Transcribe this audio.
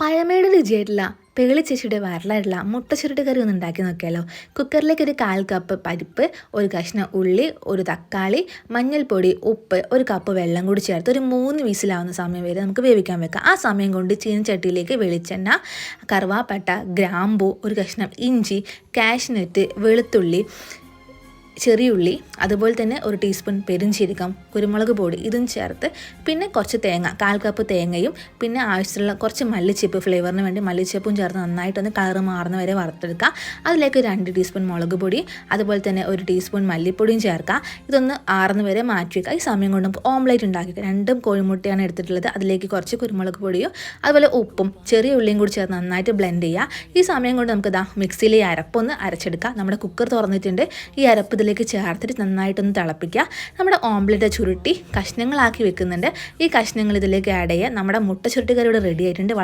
പഴമയുടെ രുചിയായിട്ടുള്ള പേളി ചേച്ചിയുടെ വയറലായിട്ടുള്ള മുട്ട ചുരുട്ടി കറി ഒന്ന് ഉണ്ടാക്കി നോക്കിയാലോ. കുക്കറിലേക്ക് ഒരു 1/4 കപ്പ് പരിപ്പ്, ഒരു കഷ്ണം ഉള്ളി, ഒരു തക്കാളി, മഞ്ഞൾപ്പൊടി, ഉപ്പ്, ഒരു കപ്പ് വെള്ളം കൂടി ചേർത്ത് ഒരു 3 വിസിലാവുന്ന സമയം വരെ നമുക്ക് വേവിക്കാൻ വെക്കാം. ആ സമയം കൊണ്ട് ചീനച്ചട്ടിയിലേക്ക് വെളിച്ചെണ്ണ, കറുവാപ്പട്ട, ഗ്രാമ്പൂ, ഒരു കഷ്ണം ഇഞ്ചി, കാഷ്നട്ട്, വെളുത്തുള്ളി, ചെറിയുള്ളി, അതുപോലെ തന്നെ ഒരു ടീസ്പൂൺ പെരുംജീരകം, കുരുമുളക് പൊടി ഇതും ചേർത്ത് പിന്നെ കുറച്ച് തേങ്ങ, 1/4 കപ്പ് തേങ്ങയും പിന്നെ ആവശ്യമുള്ള കുറച്ച് മല്ലിച്ചപ്പ്, ഫ്ലേവറിന് വേണ്ടി മല്ലിച്ചപ്പും ചേർത്ത് നന്നായിട്ടൊന്ന് കളറ് മാറുന്ന വരെ വറുത്തെടുക്കുക. അതിലേക്ക് 2 ടീസ്പൂൺ മുളക് പൊടി, അതുപോലെ തന്നെ 1 ടീസ്പൂൺ മല്ലിപ്പൊടിയും ചേർക്കുക. ഇതൊന്ന് ആറുന്ന വരെ മാറ്റി വയ്ക്കുക. ഈ സമയം കൊണ്ട് നമുക്ക് ഓംലേറ്റ് ഉണ്ടാക്കി 2 കോഴിമുട്ടയാണ് എടുത്തിട്ടുള്ളത്. അതിലേക്ക് കുറച്ച് കുരുമുളക് പൊടിയും അതുപോലെ ഉപ്പും ചെറിയ ഉള്ളിയും കൂടി ചേർത്ത് നന്നായിട്ട് ബ്ലെൻഡ് ചെയ്യുക. ഈ സമയം കൊണ്ട് നമുക്ക് മിക്സിയിൽ ഈ അരപ്പൊന്ന് അരച്ചെടുക്കുക. നമ്മുടെ കുക്കർ തുറന്നിട്ടുണ്ട്. ഈ അരപ്പ് ഇതിലേക്ക് ചേർത്തിട്ട് നന്നായിട്ടൊന്ന് തിളപ്പിക്കുക. നമ്മുടെ ഓംലെറ്റ് ചുരുട്ടി കഷ്ണങ്ങളാക്കി വെക്കുന്നുണ്ട്. ഈ കഷ്ണങ്ങൾ ഇതിലേക്ക് ആഡ് ചെയ്യുക. നമ്മുടെ മുട്ട ചുരുട്ടി കറി ഇവിടെ റെഡി ആയിട്ടുണ്ട്.